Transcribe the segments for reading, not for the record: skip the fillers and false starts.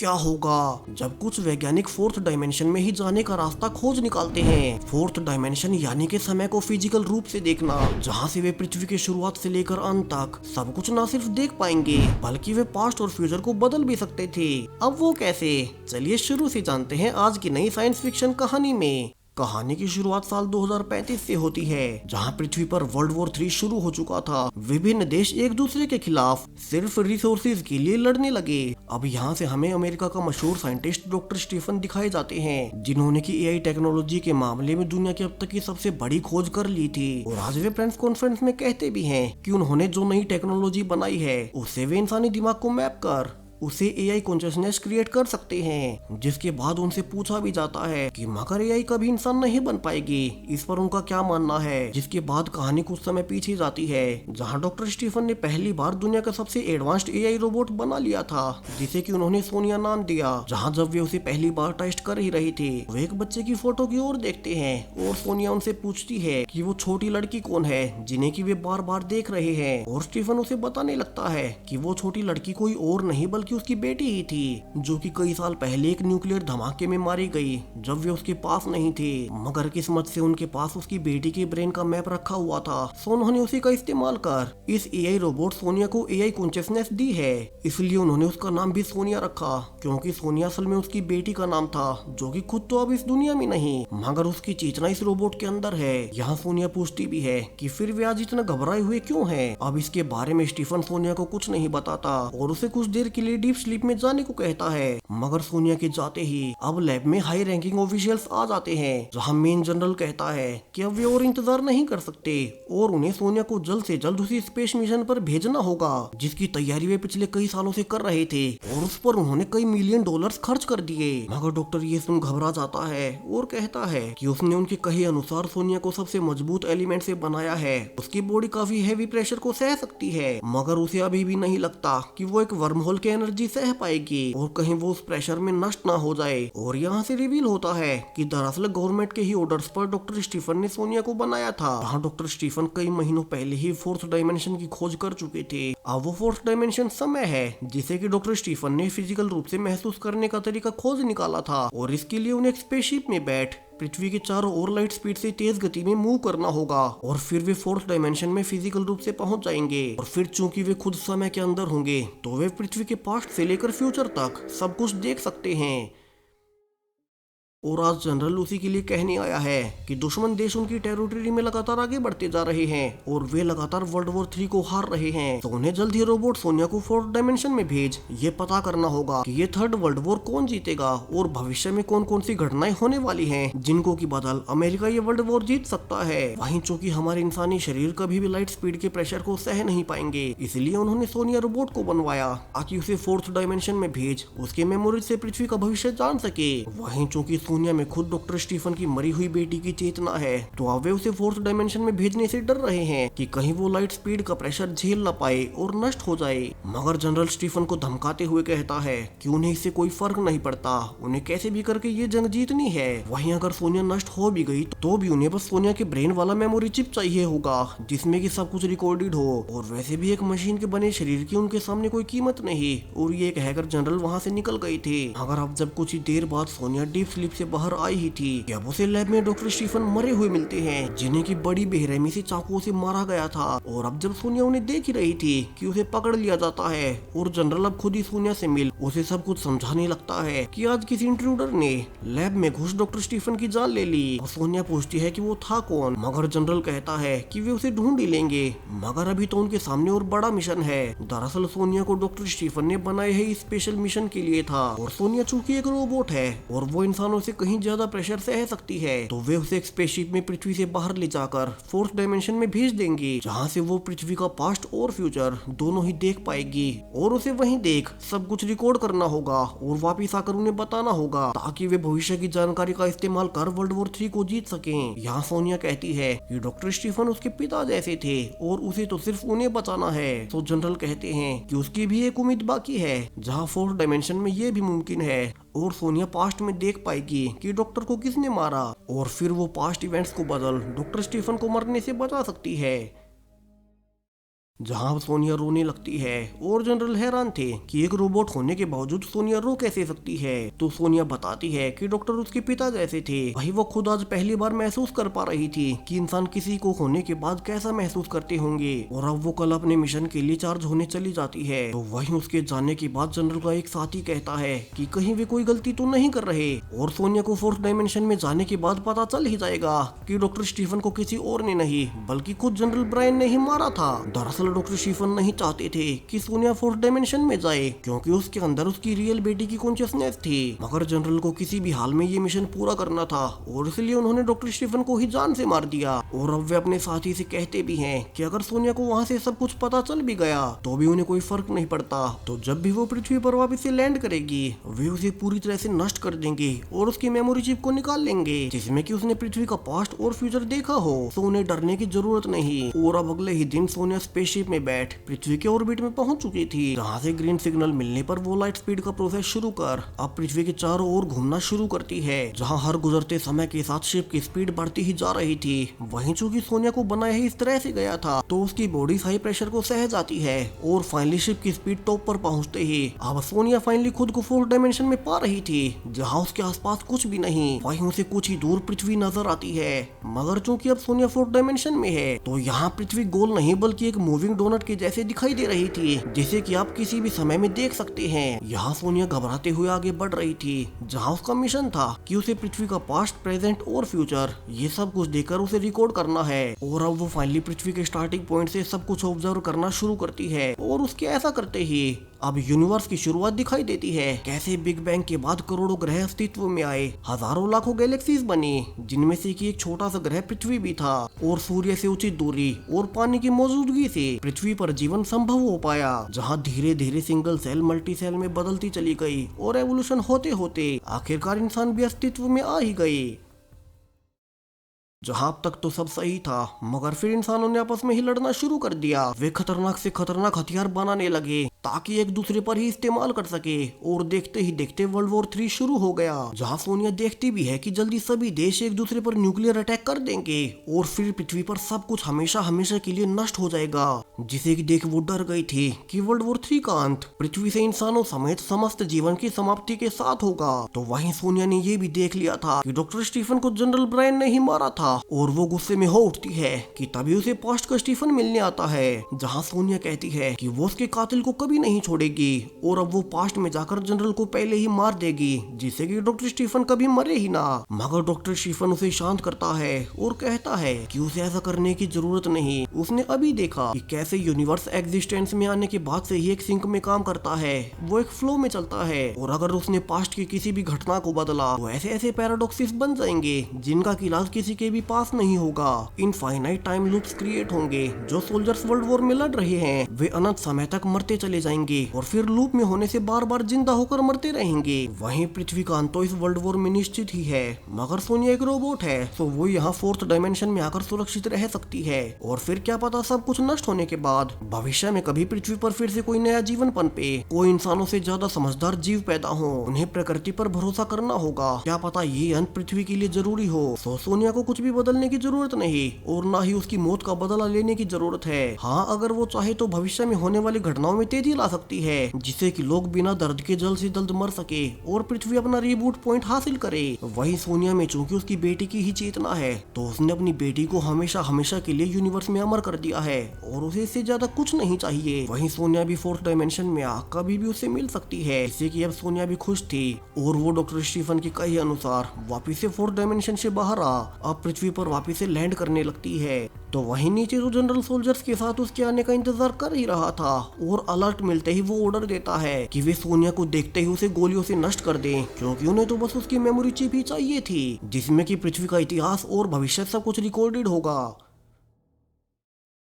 क्या होगा जब कुछ वैज्ञानिक फोर्थ डायमेंशन में ही जाने का रास्ता खोज निकालते हैं। फोर्थ डायमेंशन यानी कि समय को फिजिकल रूप से देखना, जहां से वे पृथ्वी की शुरुआत से लेकर अंत तक सब कुछ न सिर्फ देख पाएंगे बल्कि वे पास्ट और फ्यूचर को बदल भी सकते थे। अब वो कैसे, चलिए शुरू से जानते हैं आज की नई साइंस फिक्शन कहानी में। कहानी की शुरुआत साल 2035 से होती है, जहां पृथ्वी पर वर्ल्ड वॉर 3 शुरू हो चुका था। विभिन्न देश एक दूसरे के खिलाफ सिर्फ रिसोर्सेज के लिए लड़ने लगे। अब यहाँ से हमें अमेरिका का मशहूर साइंटिस्ट डॉक्टर स्टीफन दिखाए जाते हैं, जिन्होंने की एआई टेक्नोलॉजी के मामले में दुनिया की अब तक की सबसे बड़ी खोज कर ली थी। और आज वे प्रेस कॉन्फ्रेंस में कहते भी हैं कि उन्होंने जो नई टेक्नोलॉजी बनाई है उससे वे इंसानी दिमाग को मैप कर उसे एआई कॉन्शियसनेस क्रिएट कर सकते हैं। जिसके बाद उनसे पूछा भी जाता है कि मगर एआई कभी इंसान नहीं बन पाएगी, इस पर उनका क्या मानना है। जिसके बाद कहानी कुछ समय पीछे जाती है, जहां डॉक्टर स्टीफन ने पहली बार दुनिया का सबसे एडवांस्ड एआई रोबोट बना लिया था, जिसे कि उन्होंने सोनिया नाम दिया। जहां जब वे उसे पहली बार टेस्ट कर ही रही थी, वो एक बच्चे की फोटो की ओर देखते हैं और सोनिया उनसे पूछती है कि वो छोटी लड़की कौन है जिन्हें की वे बार बार देख रहे हैं। और स्टीफन उसे बताने लगता है कि वो छोटी लड़की कोई और नहीं बल्कि उसकी बेटी ही थी, जो कि कई साल पहले एक न्यूक्लियर धमाके में मारी गई जब वे उसके पास नहीं थे। मगर किस्मत से उनके पास उसकी बेटी के ब्रेन का मैप रखा हुआ था, सो उन्होंने उसी का इस्तेमाल कर इस एआई रोबोट सोनिया को एआई कॉन्शियसनेस दी है। इसलिए उन्होंने उसका नाम भी सोनिया रखा, क्योंकि सोनिया असल में उसकी बेटी का नाम था, जो कि खुद तो अब इस दुनिया में नहीं मगर उसकी चेतना इस रोबोट के अंदर है। यहाँ सोनिया पूछती भी है कि फिर वे आज इतना घबराए हुए क्यों हैं। अब इसके बारे में स्टीफन सोनिया को कुछ नहीं बताता और उसे कुछ देर के लिए डीप स्लीप में जाने को कहता है। मगर सोनिया के जाते ही अब लैब में हाई रैंकिंग ऑफिशियल्स आ जाते हैं, जहां मेन जनरल कहता है कि अब वे और इंतजार नहीं कर सकते और उन्हें सोनिया को जल्द से जल्द उसी स्पेस मिशन पर भेजना होगा, जिसकी तैयारी वे पिछले कई सालों से कर रहे थे और उस पर उन्होंने कई मिलियन डॉलर्स खर्च कर दिए। मगर डॉक्टर ये सुन घबरा जाता है और कहता है कि उसने उनके कहे अनुसार सोनिया को सबसे मजबूत एलिमेंट से बनाया है। उसकी बॉडी काफी हैवी प्रेशर को सह सकती है, मगर उसे अभी भी नहीं लगता कि वो एक वर्म होल की एनर्जी सह पाएगी और कहीं वो उस प्रेशर में नष्ट ना हो जाए। और यहाँ से रिवील होता है कि दरअसल गवर्नमेंट के ही ऑर्डर्स पर डॉक्टर स्टीफन ने सोनिया को बनाया था। जहाँ डॉक्टर स्टीफन कई महीनों पहले ही फोर्थ डायमेंशन की खोज कर चुके थे। अब वो फोर्थ डायमेंशन समय है, जिसे कि डॉक्टर स्टीफन ने फिजिकल रूप से महसूस करने का तरीका खोज निकाला था। और इसके लिए उन्हें एक स्पेसशिप में बैठ पृथ्वी के चारों ओर लाइट स्पीड से तेज गति में मूव करना होगा और फिर वे फोर्थ डायमेंशन में फिजिकल रूप से पहुंच जाएंगे। और फिर चूंकि वे खुद समय के अंदर होंगे, तो वे पृथ्वी के पास्ट से लेकर फ्यूचर तक सब कुछ देख सकते हैं। और आज जनरल उसी के लिए कहने आया है कि दुश्मन देश उनकी टेरिटरी में लगातार आगे बढ़ते जा रहे हैं और वे लगातार वर्ल्ड वॉर 3 को हार रहे हैं। तो उन्हें जल्द ही रोबोट सोनिया को फोर्थ डायमेंशन में भेज ये पता करना होगा कि ये थर्ड वर्ल्ड वॉर कौन जीतेगा और भविष्य में कौन कौन सी घटनाएं होने वाली हैं, जिनको की बदल अमेरिका ये वर्ल्ड वॉर जीत सकता है। वहीं चूंकि हमारे इंसानी शरीर कभी भी लाइट स्पीड के प्रेशर को सह नहीं पाएंगे, इसलिए उन्होंने सोनिया रोबोट को बनवाया ताकि उसे फोर्थ डायमेंशन में भेज उसके मेमोरी से पृथ्वी का भविष्य जान सके। वहीं चूंकि सोनिया में खुद डॉक्टर स्टीफन की मरी हुई बेटी की चेतना है, तो अब वे उसे फोर्थ डायमेंशन में भेजने से डर रहे हैं कि कहीं वो लाइट स्पीड का प्रेशर झेल न पाए और नष्ट हो जाए। मगर जनरल स्टीफन को धमकाते हुए कहता है कि उन्हें इससे कोई फर्क नहीं पड़ता, उन्हें कैसे भी करके ये जंग जीतनी है। वहीं अगर सोनिया नष्ट हो भी गई तो भी उन्हें बस सोनिया के ब्रेन वाला मेमोरी चिप चाहिए होगा, जिसमें कि सब कुछ रिकॉर्डेड हो। और वैसे भी एक मशीन के बने शरीर की उनके सामने कोई कीमत नहीं। और ये कहकर जनरल वहाँ से निकल गए थे। मगर अब जब कुछ ही देर बाद सोनिया डीप स्लीप से बाहर आई ही थी, अब उसे लैब में डॉक्टर स्टीफन मरे हुए मिलते हैं, जिन्हें की बड़ी बेरहमी से चाकुओं से मारा गया था। और अब जब सोनिया उन्हें देख ही रही थी कि उसे पकड़ लिया जाता है और जनरल अब खुद ही सोनिया से मिल उसे सब कुछ समझाने लगता है कि आज किसी इंट्रूडर ने लैब में घुस डॉक्टर स्टीफन की जान ले ली। और सोनिया पूछती है कि वो था कौन, मगर जनरल कहता है कि वे उसे ढूंढ ही लेंगे, मगर अभी तो उनके सामने और बड़ा मिशन है। दरअसल सोनिया को डॉक्टर स्टीफन ने बनाए है स्पेशल मिशन के लिए था। और सोनिया चूंकि एक रोबोट है और वो इंसानों से कहीं ज्यादा प्रेशर सह सकती है, तो वे उसे एक स्पेसशिप में पृथ्वी से बाहर ले जाकर फोर्थ डायमेंशन में भेज देंगे, जहां से वो पृथ्वी का पास्ट और फ्यूचर दोनों ही देख पाएगी। और उसे वहीं देख सब कुछ रिकॉर्ड करना होगा और वापिस आकर उन्हें बताना होगा, ताकि वे भविष्य की जानकारी का इस्तेमाल कर वर्ल्ड वॉर 3 को जीत सकें। यहाँ सोनिया कहती है कि डॉक्टर स्टीफन उसके पिता जैसे थे और उसे तो सिर्फ उन्हें बचाना है। तो जनरल कहते हैं कि उसकी भी एक उम्मीद बाकी है, जहाँ फोर्थ डायमेंशन में ये भी मुमकिन है और सोनिया पास्ट में देख पाएगी कि डॉक्टर को किसने मारा और फिर वो पास्ट इवेंट्स को बदल डॉक्टर स्टीफन को मरने से बचा सकती है। जहां सोनिया रोने लगती है और जनरल हैरान थे कि एक रोबोट होने के बावजूद सोनिया रो कैसे सकती है। तो सोनिया बताती है कि डॉक्टर उसके पिता जैसे थे। वही वो खुद आज पहली बार महसूस कर पा रही थी कि इंसान किसी को होने के बाद कैसा महसूस करते होंगे। और अब वो कल अपने मिशन के लिए चार्ज होने चली जाती है। तो वहीं उसके जाने के बाद जनरल का एक साथी कहता है कि कहीं वे कोई गलती तो नहीं कर रहे। और सोनिया को फोर्थ डायमेंशन में जाने के बाद पता चल ही जाएगा कि डॉक्टर स्टीफन को किसी और ने नहीं बल्कि खुद जनरल ब्रायन ने ही मारा था। दरअसल डॉक्टर स्टीफन नहीं चाहते थे कि सोनिया फोर्थ डायमेंशन में जाए क्योंकि उसके अंदर उसकी रियल बेटी की कॉन्शियसनेस थी। मगर जनरल को किसी भी हाल में ये मिशन पूरा करना था और इसलिए उन्होंने डॉक्टर स्टीफन को ही जान से मार दिया। और अब वे अपने साथी से कहते भी हैं कि अगर सोनिया को वहाँ से सब कुछ पता चल भी गया तो भी उन्हें कोई फर्क नहीं पड़ता। तो जब भी वो पृथ्वी पर वापस से लैंड करेगी वे उसे पूरी तरह से नष्ट कर देंगे और उसकी मेमोरी चिप को निकाल लेंगे जिसमें कि उसने पृथ्वी का पास्ट और फ्यूचर देखा हो। तो उन्हें डरने की जरूरत नहीं। और अब अगले ही दिन सोनिया स्पेसशिप में बैठ पृथ्वी के ऑर्बिट में पहुंच चुकी थी, जहां से ग्रीन सिग्नल मिलने पर वो लाइट स्पीड का प्रोसेस शुरू कर अब पृथ्वी के चारों ओर घूमना शुरू करती है। जहां हर गुजरते समय के साथ शिप की स्पीड बढ़ती ही जा रही थी। वहीं चूंकि सोनिया को बनाया ही इस तरह से गया था तो उसकी बॉडी हाई प्रेशर को सह जाती है और फाइनली शिप की स्पीड टॉप पर पहुंचते ही अब सोनिया फाइनली खुद को फोर्थ डायमेंशन में पा रही थी, जहां उसके आसपास कुछ भी नहीं। वहीं उसे कुछ ही दूर पृथ्वी नजर आती है। मगर चूंकि अब सोनिया फोर्थ डायमेंशन में है तो यहाँ पृथ्वी गोल नहीं बल्कि एक मूविंग डोनट के जैसे दिखाई दे रही थी, जिसे कि आप किसी भी समय में देख सकते हैं। यहाँ सोनिया घबराते हुए आगे बढ़ रही थी, जहाँ उसका मिशन था कि उसे पृथ्वी का पास्ट, प्रेजेंट और फ्यूचर ये सब कुछ देखकर उसे रिकॉर्ड करना है। और अब वो फाइनली पृथ्वी के स्टार्टिंग पॉइंट से सब कुछ ऑब्जर्व करना शुरू करती है। और उसके ऐसा करते ही अब यूनिवर्स की शुरुआत दिखाई देती है। कैसे बिग बैंग के बाद करोड़ों ग्रह अस्तित्व में आए, हजारों लाखों गैलेक्सीज बनी, जिनमें से कि एक छोटा सा ग्रह पृथ्वी भी था। और सूर्य से उचित दूरी और पानी की मौजूदगी से पृथ्वी पर जीवन संभव हो पाया, जहां धीरे धीरे सिंगल सेल मल्टी सेल में बदलती चली गई और एवोल्यूशन होते होते आखिरकार इंसान भी अस्तित्व में आ ही गए। जहां तक तो सब सही था, मगर फिर इंसानों ने आपस में ही लड़ना शुरू कर दिया। वे खतरनाक से खतरनाक हथियार बनाने लगे ताकि एक दूसरे पर ही इस्तेमाल कर सके। और देखते ही देखते वर्ल्ड वॉर 3 शुरू हो गया, जहां सोनिया देखती भी है कि जल्दी सभी देश एक दूसरे पर न्यूक्लियर अटैक कर देंगे और फिर पृथ्वी पर सब कुछ हमेशा हमेशा के लिए नष्ट हो जाएगा। जिसे कि देख वो डर गई थी कि वर्ल्ड वॉर 3 का अंत पृथ्वी से इंसानों समेत समस्त जीवन की समाप्ति के साथ होगा। तो वहीं सोनिया ने ये भी देख लिया था कि डॉक्टर स्टीफन को जनरल ब्रायन ने ही मारा था। और वो गुस्से में हो उठती है कि तभी उसे पास्ट का स्टीफन मिलने आता है, जहां सोनिया कहती है कि वो उसके कातिल को कभी नहीं छोड़ेगी और अब वो पास्ट में जाकर जनरल को पहले ही मार देगी, जिससे कि डॉक्टर स्टीफन कभी मरे ही ना। मगर डॉक्टर स्टीफन उसे शांत करता है और कहता है कि उसे ऐसा करने की जरूरत नहीं। उसने अभी देखा कि कैसे यूनिवर्स एग्जिस्टेंस में आने के बाद से ही एक सिंक में काम करता है, वो एक फ्लो में चलता है। और अगर उसने पास्ट की किसी भी घटना को बदला तो ऐसे ऐसे पैराडॉक्सिस बन जाएंगे जिनका इलाज किसी के भी पास नहीं होगा। इनफाइनाइट टाइम लूप्स क्रिएट होंगे। जो सोल्जर्स वर्ल्ड वॉर में लड़ रहे हैं वे अनंत समय तक मरते चले जाएंगे और फिर लूप में होने से बार बार जिंदा होकर मरते रहेंगे। वहीं पृथ्वी का अंत तो इस वर्ल्ड वॉर में निश्चित ही है। मगर सोनिया एक रोबोट है तो वो यहाँ फोर्थ डायमेंशन में आकर सुरक्षित रह सकती है। और फिर क्या पता सब कुछ नष्ट होने के बाद भविष्य में कभी पृथ्वी पर फिर से कोई नया जीवन पनपे, कोई इंसानों से ज्यादा समझदार जीव पैदा हो। उन्हें प्रकृति पर भरोसा करना होगा। क्या पता ये अंत पृथ्वी के लिए जरूरी हो। तो सोनिया को कुछ भी बदलने की जरूरत नहीं और ना ही उसकी मौत का बदला लेने की जरूरत है। हाँ, अगर वो चाहे तो भविष्य में होने वाली घटनाओं में तेजी ला सकती है, जिससे कि लोग बिना दर्द के जल्द से जल्द मर सके और पृथ्वी अपना रिबूट पॉइंट हासिल करे। वही सोनिया में चूंकि उसकी बेटी की ही चेतना है तो उसने अपनी बेटी को हमेशा हमेशा के लिए यूनिवर्स में अमर कर दिया है और उसे इससे ज्यादा कुछ नहीं चाहिए। वही सोनिया भी फोर्थ डायमेंशन में कभी भी उससे मिल सकती है, जिससे कि अब सोनिया भी खुश थी। और वो डॉक्टर स्टीफन के कहे अनुसार वापिस से फोर्थ डायमेंशन से बाहर अब पृथ्वी पर वापिस से लैंड करने लगती है। तो वहीं नीचे जो जनरल सोल्जर्स के साथ उसके आने का इंतजार कर ही रहा था और अलर्ट मिलते ही वो ऑर्डर देता है कि वे सोनिया को देखते ही उसे गोलियों से नष्ट कर दें, क्योंकि उन्हें तो बस उसकी मेमोरी चिप ही चाहिए थी, जिसमें कि पृथ्वी का इतिहास और भविष्य सब कुछ रिकॉर्डेड होगा।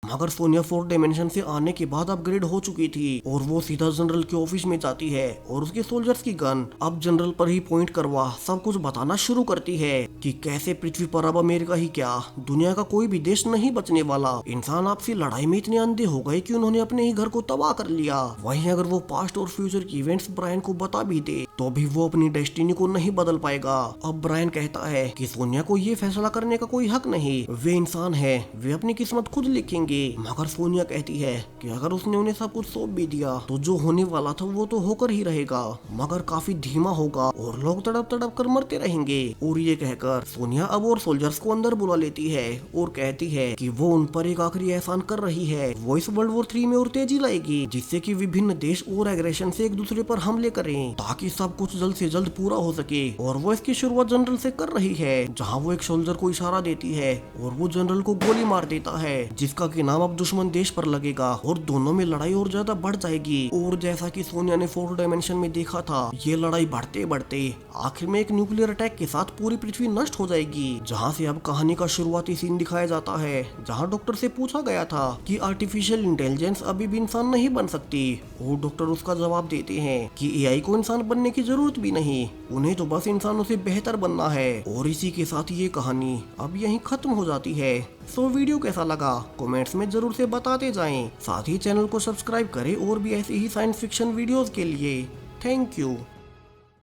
मगर सोनिया फोर्थ डायमेंशन से आने के बाद अपग्रेड हो चुकी थी और वो सीधा जनरल के ऑफिस में जाती है और उसके सोल्जर्स की गन अब जनरल पर ही पॉइंट करवा सब कुछ बताना शुरू करती है कि कैसे पृथ्वी पर अब अमेरिका ही क्या दुनिया का कोई भी देश नहीं बचने वाला। इंसान आपसी लड़ाई में इतने अंधे हो गए कि उन्होंने अपने ही घर को तबाह कर लिया। वहीं अगर वो पास्ट और फ्यूचर की इवेंट्स ब्रायन को बता भी दे तो भी वो अपनी डेस्टिनी को नहीं बदल पाएगा। अब ब्रायन कहता है कि सोनिया को ये फैसला करने का कोई हक नहीं, वे इंसान है, वे अपनी किस्मत खुद लिखेंगे। मगर सोनिया कहती है कि अगर उसने उन्हें सब कुछ सौंप भी दिया तो जो होने वाला था वो तो होकर ही रहेगा, मगर काफी धीमा होगा और लोग तड़प तड़प कर मरते रहेंगे। और ये कहकर सोनिया अब और सोल्जर्स को अंदर बुला लेती है और कहती है कि वो उन पर एक आखिरी एहसान कर रही है। वो इस वर्ल्ड वॉर 3 में और तेजी लाएगी जिससे कि विभिन्न देश और एग्रेशन से एक दूसरे पर हमले करें ताकि सब कुछ जल्द से जल्द पूरा हो सके। और वो इसकी शुरुआत जनरल से कर रही है, जहाँ वो एक सोल्जर को इशारा देती है और वो जनरल को गोली मार देता है, जिसका कि नाम अब दुश्मन देश पर लगेगा और दोनों में लड़ाई और ज्यादा बढ़ जाएगी। और जैसा कि सोनिया ने फोर्थ डायमेंशन में देखा था, ये लड़ाई बढ़ते बढ़ते आखिर में एक न्यूक्लियर अटैक के साथ पूरी पृथ्वी नष्ट हो जाएगी। जहाँ से अब कहानी का शुरुआती सीन दिखाया जाता है, जहाँ डॉक्टर से पूछा गया था कि आर्टिफिशियल इंटेलिजेंस अभी भी इंसान नहीं बन सकती, और डॉक्टर उसका जवाब देते हैं कि एआई को इंसान बनने की जरूरत भी नहीं, उन्हें तो बस इंसानों से बेहतर बनना है। और इसी के साथ ये कहानी अब यहीं खत्म हो जाती है। सो वीडियो कैसा लगा कमेंट्स में जरूर से बताते जाएं। साथ ही चैनल को सब्सक्राइब करें और भी ऐसे ही साइंस फिक्शन वीडियोस के लिए। Thank you.